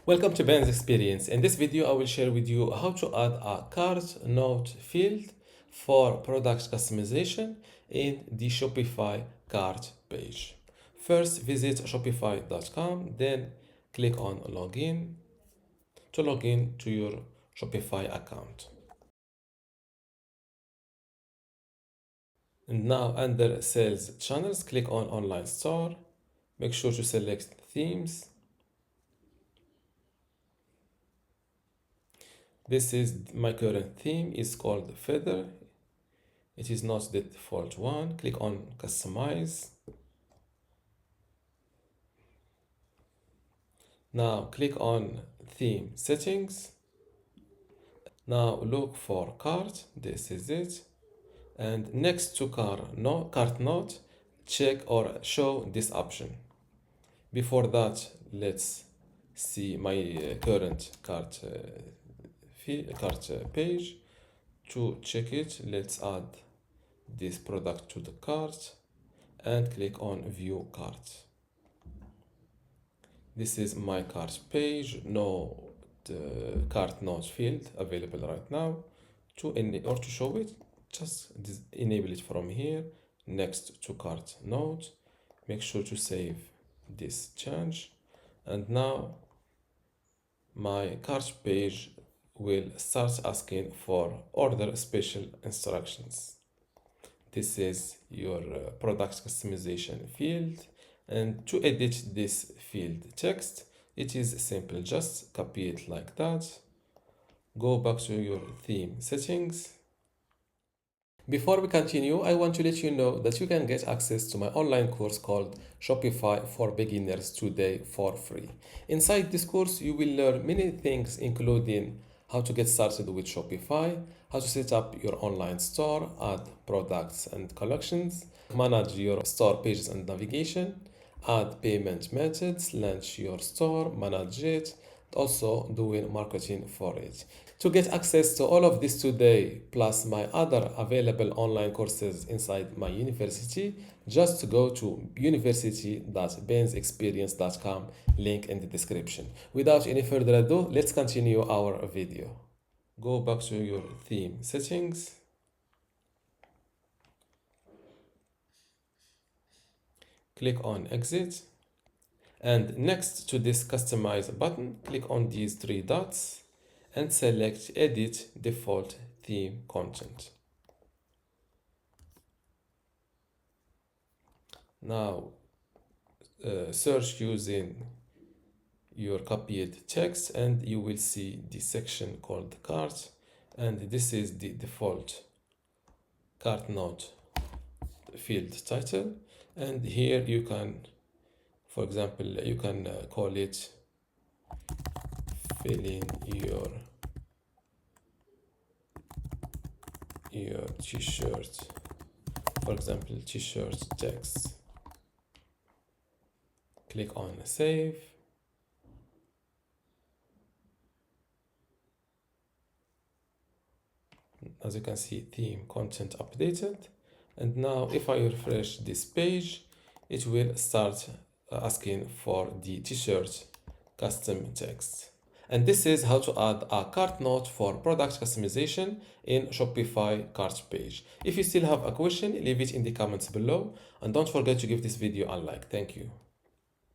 Welcome to Ben's Experience. In this video, I will share with you how to add a cart note field for product customization in the Shopify cart page. First, visit shopify.com, then click on login to log in to your Shopify account. And now under sales channels, click on online store. Make sure to select themes. This is my current theme, is called Feather. It is not the default one. Click on customize. Now click on theme settings. Now look for cart. This is it. And next to cart note, check or show this option. Before that, let's see my current cart page. To check it, let's add this product to the cart and click on view cart. This is my cart page. No cart note field available right now. To show it, just enable it from here. Next to cart note, make sure to save this change, and now my cart page will start asking for order special instructions. This is your product customization field, and to edit this field text, it is simple. Just copy it like that. Go back to your theme settings. Before we continue, I want to let you know that you can get access to my online course called Shopify for Beginners today for free. Inside this course, you will learn many things, including how to get started with Shopify, how to set up your online store, add products and collections, manage your store pages and navigation, add payment methods, launch your store, manage it, also doing marketing for it. To get access to all of this today, plus my other available online courses inside my university, just go to university.bensexperience.com, link in the description. Without any further ado, let's continue our video. Go back to your theme settings. Click on exit. And next to this customize button, click on these three dots and select edit default theme content. Now search using your copied text and you will see the section called cart, and this is the default cart note field title. And here you can, for example, you can call it fill in your t-shirt, for example, t-shirt text. Click on save. As you can see, theme content updated. And now if I refresh this page, it will start asking for the t-shirt custom text. And this is how to add a cart note for product customization in Shopify cart page. If you still have a question, leave it in the comments below, and don't forget to give this video a like. Thank you.